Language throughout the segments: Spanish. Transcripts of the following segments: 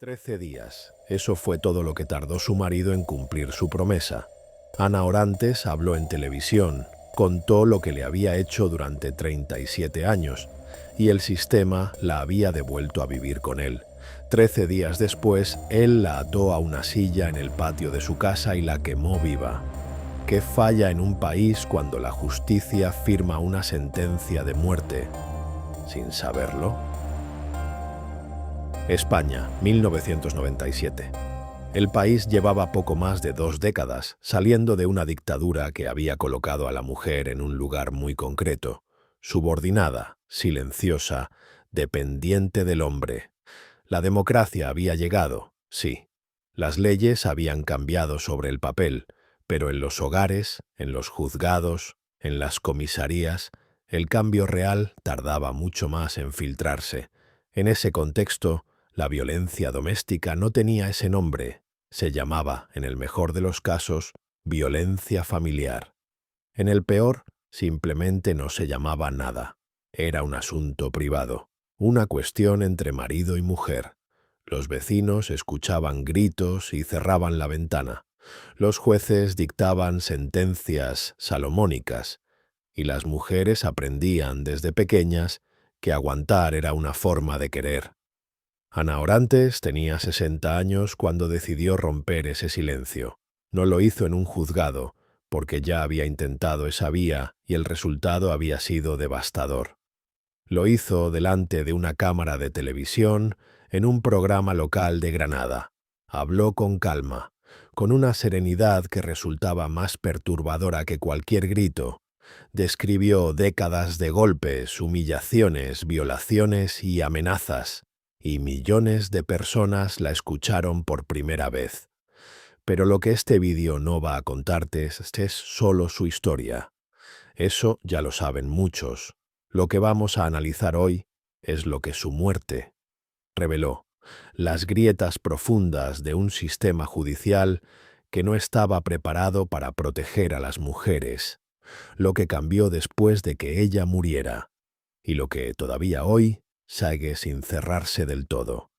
13 días. Eso fue todo lo que tardó su marido en cumplir su promesa. Ana Orantes habló en televisión, contó lo que le había hecho durante 37 años y el sistema la había devuelto a vivir con él. 13 días después, él la ató a una silla en el patio de su casa y la quemó viva. ¿Qué falla en un país cuando la justicia firma una sentencia de muerte sin saberlo? España, 1997. El país llevaba poco más de 2 décadas saliendo de una dictadura que había colocado a la mujer en un lugar muy concreto, subordinada, silenciosa, dependiente del hombre. La democracia había llegado, sí. Las leyes habían cambiado sobre el papel, pero en los hogares, en los juzgados, en las comisarías, el cambio real tardaba mucho más en filtrarse. En ese contexto, la violencia doméstica no tenía ese nombre, se llamaba, en el mejor de los casos, violencia familiar. En el peor, simplemente no se llamaba nada. Era un asunto privado, una cuestión entre marido y mujer. Los vecinos escuchaban gritos y cerraban la ventana. Los jueces dictaban sentencias salomónicas y las mujeres aprendían desde pequeñas que aguantar era una forma de querer. Ana Orantes tenía 60 años cuando decidió romper ese silencio. No lo hizo en un juzgado, porque ya había intentado esa vía y el resultado había sido devastador. Lo hizo delante de una cámara de televisión en un programa local de Granada. Habló con calma, con una serenidad que resultaba más perturbadora que cualquier grito. Describió décadas de golpes, humillaciones, violaciones y amenazas, y millones de personas la escucharon por primera vez. Pero lo que este vídeo no va a contarte es solo su historia. Eso ya lo saben muchos. Lo que vamos a analizar hoy es lo que su muerte reveló: las grietas profundas de un sistema judicial que no estaba preparado para proteger a las mujeres, lo que cambió después de que ella muriera, y lo que todavía hoy sigue sin cerrarse del todo,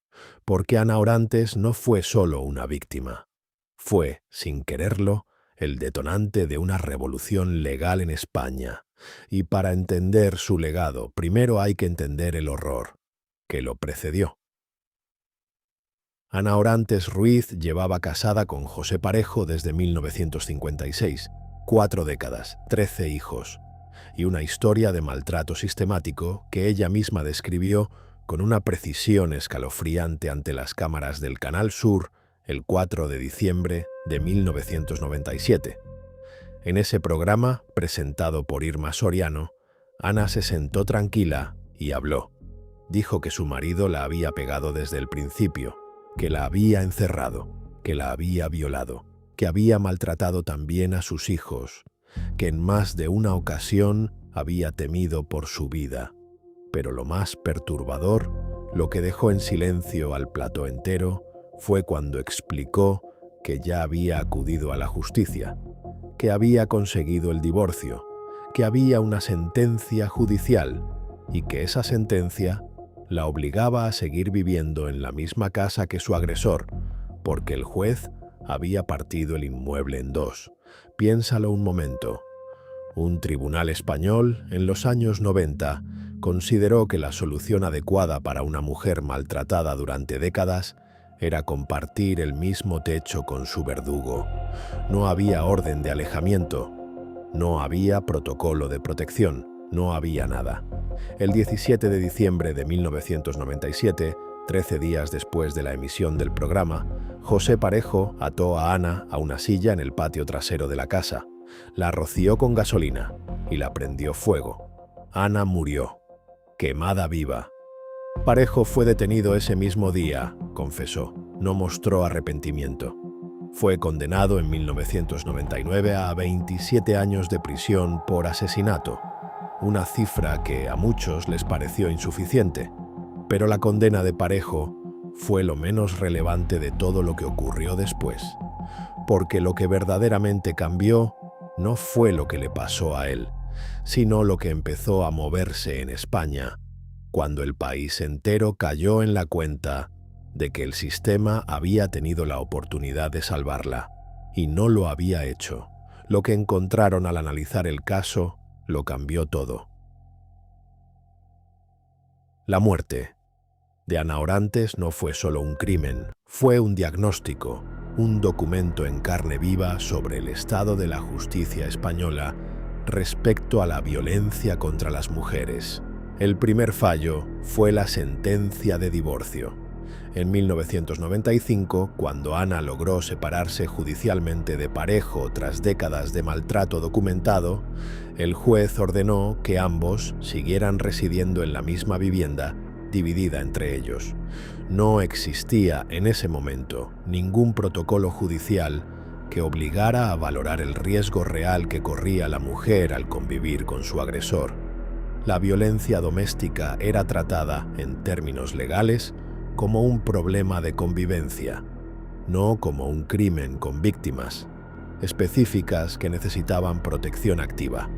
porque Ana Orantes no fue solo una víctima. Fue, sin quererlo, el detonante de una revolución legal en España. Y para entender su legado, primero hay que entender el horror que lo precedió. Ana Orantes Ruiz llevaba casada con José Parejo desde 1956, 4 décadas, 13 hijos, y una historia de maltrato sistemático que ella misma describió con una precisión escalofriante ante las cámaras del Canal Sur el 4 de diciembre de 1997. En ese programa, presentado por Irma Soriano, Ana se sentó tranquila y habló. Dijo que su marido la había pegado desde el principio, que la había encerrado, que la había violado, que había maltratado también a sus hijos, que en más de una ocasión había temido por su vida. Pero lo más perturbador, lo que dejó en silencio al plató entero, fue cuando explicó que ya había acudido a la justicia, que había conseguido el divorcio, que había una sentencia judicial y que esa sentencia la obligaba a seguir viviendo en la misma casa que su agresor, porque el juez había partido el inmueble en 2. Piénsalo un momento. Un tribunal español, en los años 90, consideró que la solución adecuada para una mujer maltratada durante décadas era compartir el mismo techo con su verdugo. No había orden de alejamiento, no había protocolo de protección, no había nada. El 17 de diciembre de 1997, 13 días después de la emisión del programa, José Parejo ató a Ana a una silla en el patio trasero de la casa, la roció con gasolina y la prendió fuego. Ana murió, quemada viva. Parejo fue detenido ese mismo día, confesó, no mostró arrepentimiento. Fue condenado en 1999 a 27 años de prisión por asesinato, una cifra que a muchos les pareció insuficiente, pero la condena de Parejo fue lo menos relevante de todo lo que ocurrió después, porque lo que verdaderamente cambió no fue lo que le pasó a él, sino lo que empezó a moverse en España, cuando el país entero cayó en la cuenta de que el sistema había tenido la oportunidad de salvarla y no lo había hecho. Lo que encontraron al analizar el caso lo cambió todo. La muerte de Ana Orantes no fue solo un crimen, fue un diagnóstico, un documento en carne viva sobre el estado de la justicia española respecto a la violencia contra las mujeres. El primer fallo fue la sentencia de divorcio. En 1995, cuando Ana logró separarse judicialmente de Parejo tras décadas de maltrato documentado, el juez ordenó que ambos siguieran residiendo en la misma vivienda, dividida entre ellos. No existía en ese momento ningún protocolo judicial que obligara a valorar el riesgo real que corría la mujer al convivir con su agresor. La violencia doméstica era tratada, en términos legales, como un problema de convivencia, no como un crimen con víctimas específicas que necesitaban protección activa.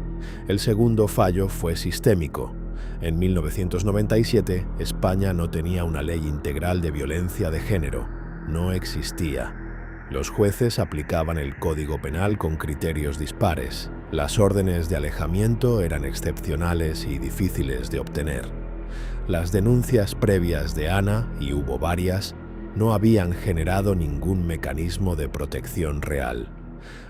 El segundo fallo fue sistémico. En 1997, España no tenía una ley integral de violencia de género. No existía. Los jueces aplicaban el Código Penal con criterios dispares. Las órdenes de alejamiento eran excepcionales y difíciles de obtener. Las denuncias previas de Ana, y hubo varias, no habían generado ningún mecanismo de protección real.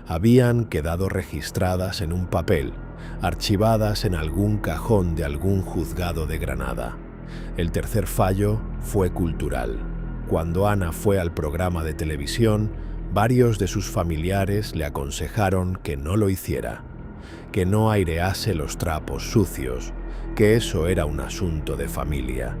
Habían quedado registradas en un papel, archivadas en algún cajón de algún juzgado de Granada. El tercer fallo fue cultural. Cuando Ana fue al programa de televisión, varios de sus familiares le aconsejaron que no lo hiciera, que no airease los trapos sucios, que eso era un asunto de familia.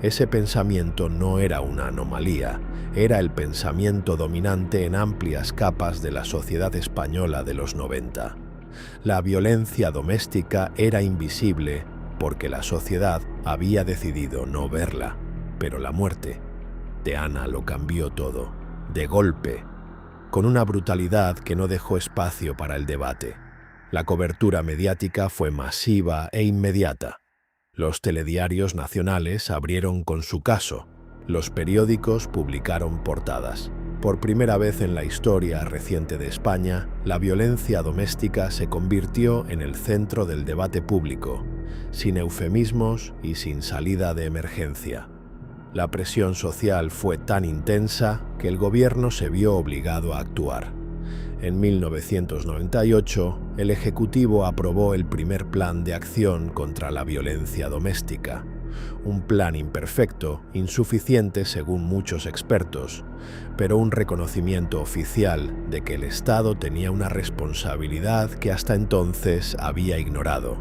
Ese pensamiento no era una anomalía, era el pensamiento dominante en amplias capas de la sociedad española de los 90. La violencia doméstica era invisible porque la sociedad había decidido no verla, pero la muerte de Ana lo cambió todo, de golpe, con una brutalidad que no dejó espacio para el debate. La cobertura mediática fue masiva e inmediata. Los telediarios nacionales abrieron con su caso. Los periódicos publicaron portadas. Por primera vez en la historia reciente de España, la violencia doméstica se convirtió en el centro del debate público, sin eufemismos y sin salida de emergencia. La presión social fue tan intensa que el gobierno se vio obligado a actuar. En 1998, el Ejecutivo aprobó el primer Plan de Acción contra la Violencia Doméstica. Un plan imperfecto, insuficiente según muchos expertos, pero un reconocimiento oficial de que el Estado tenía una responsabilidad que hasta entonces había ignorado.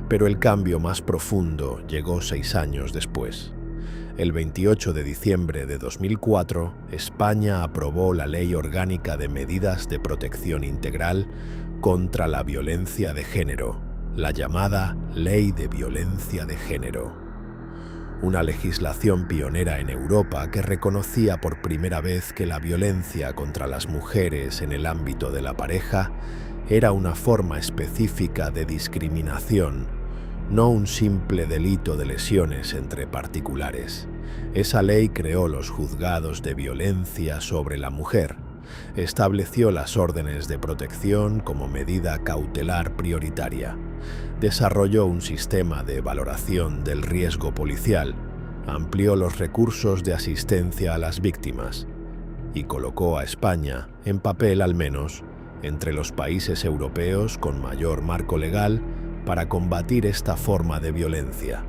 Pero el cambio más profundo llegó 6 años después. El 28 de diciembre de 2004, España aprobó la Ley Orgánica de Medidas de Protección Integral contra la Violencia de Género, la llamada Ley de Violencia de Género. Una legislación pionera en Europa que reconocía por primera vez que la violencia contra las mujeres en el ámbito de la pareja era una forma específica de discriminación, no un simple delito de lesiones entre particulares. Esa ley creó los juzgados de violencia sobre la mujer, estableció las órdenes de protección como medida cautelar prioritaria, desarrolló un sistema de valoración del riesgo policial, amplió los recursos de asistencia a las víctimas y colocó a España, en papel al menos, entre los países europeos con mayor marco legal para combatir esta forma de violencia.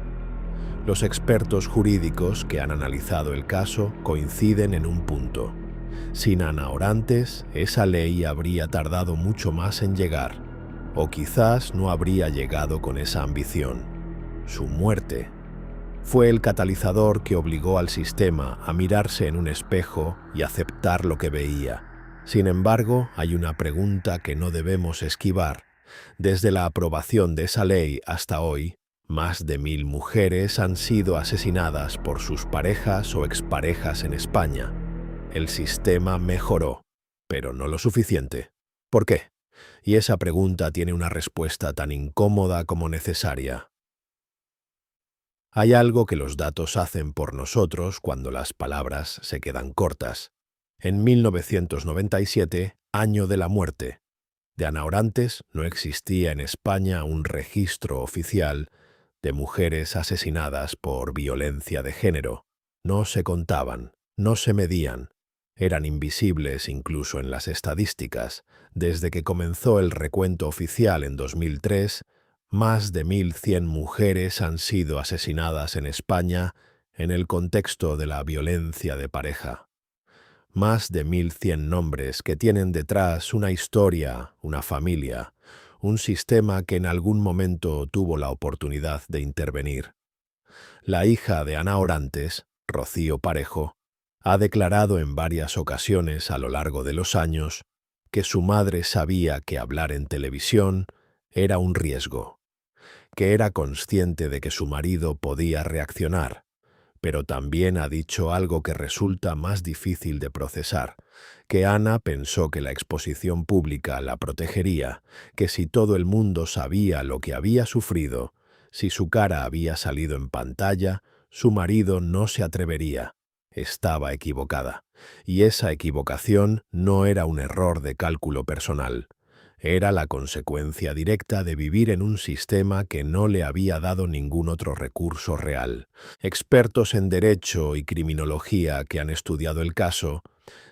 Los expertos jurídicos que han analizado el caso coinciden en un punto. Sin Ana Orantes, esa ley habría tardado mucho más en llegar, o quizás no habría llegado con esa ambición. Su muerte fue el catalizador que obligó al sistema a mirarse en un espejo y aceptar lo que veía. Sin embargo, hay una pregunta que no debemos esquivar. Desde la aprobación de esa ley hasta hoy, más de 1000 mujeres han sido asesinadas por sus parejas o exparejas en España. El sistema mejoró, pero no lo suficiente. ¿Por qué? Y esa pregunta tiene una respuesta tan incómoda como necesaria. Hay algo que los datos hacen por nosotros cuando las palabras se quedan cortas. En 1997, año de la muerte de Ana Orantes, no existía en España un registro oficial de mujeres asesinadas por violencia de género. No se contaban, no se medían, eran invisibles incluso en las estadísticas. Desde que comenzó el recuento oficial en 2003, más de 1.100 mujeres han sido asesinadas en España en el contexto de la violencia de pareja. Más de 1.100 nombres que tienen detrás una historia, una familia, un sistema que en algún momento tuvo la oportunidad de intervenir. La hija de Ana Orantes, Rocío Parejo, ha declarado en varias ocasiones a lo largo de los años que su madre sabía que hablar en televisión era un riesgo, que era consciente de que su marido podía reaccionar, pero también ha dicho algo que resulta más difícil de procesar, que Ana pensó que la exposición pública la protegería, que si todo el mundo sabía lo que había sufrido, si su cara había salido en pantalla, su marido no se atrevería. Estaba equivocada, y esa equivocación no era un error de cálculo personal. Era la consecuencia directa de vivir en un sistema que no le había dado ningún otro recurso real. Expertos en derecho y criminología que han estudiado el caso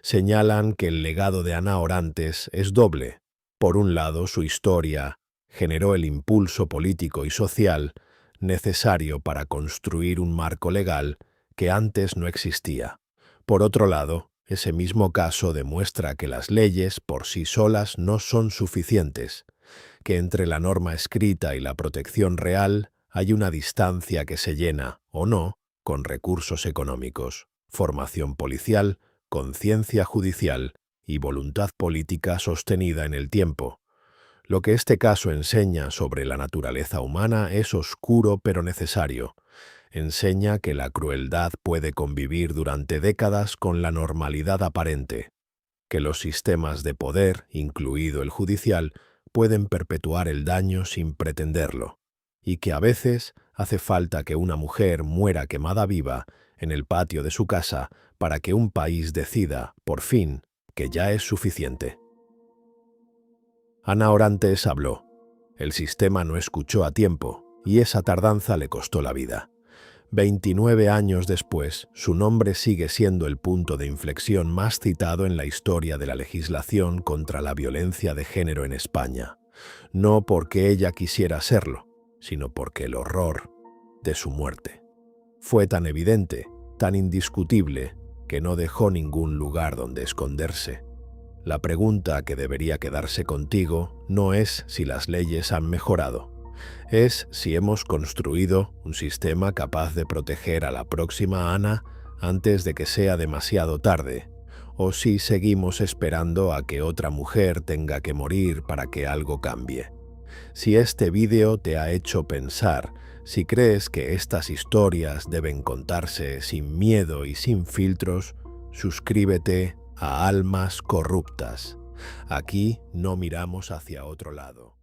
señalan que el legado de Ana Orantes es doble. Por un lado, su historia generó el impulso político y social necesario para construir un marco legal que antes no existía. Por otro lado, ese mismo caso demuestra que las leyes por sí solas no son suficientes, que entre la norma escrita y la protección real hay una distancia que se llena, o no, con recursos económicos, formación policial, conciencia judicial y voluntad política sostenida en el tiempo. Lo que este caso enseña sobre la naturaleza humana es oscuro pero necesario. Enseña que la crueldad puede convivir durante décadas con la normalidad aparente, que los sistemas de poder, incluido el judicial, pueden perpetuar el daño sin pretenderlo, y que a veces hace falta que una mujer muera quemada viva en el patio de su casa para que un país decida, por fin, que ya es suficiente. Ana Orantes habló. El sistema no escuchó a tiempo, y esa tardanza le costó la vida. 29 años después, su nombre sigue siendo el punto de inflexión más citado en la historia de la legislación contra la violencia de género en España. No porque ella quisiera serlo, sino porque el horror de su muerte fue tan evidente, tan indiscutible, que no dejó ningún lugar donde esconderse. La pregunta que debería quedarse contigo no es si las leyes han mejorado, es si hemos construido un sistema capaz de proteger a la próxima Ana antes de que sea demasiado tarde, o si seguimos esperando a que otra mujer tenga que morir para que algo cambie. Si este vídeo te ha hecho pensar, si crees que estas historias deben contarse sin miedo y sin filtros, suscríbete a Almas Corruptas. Aquí no miramos hacia otro lado.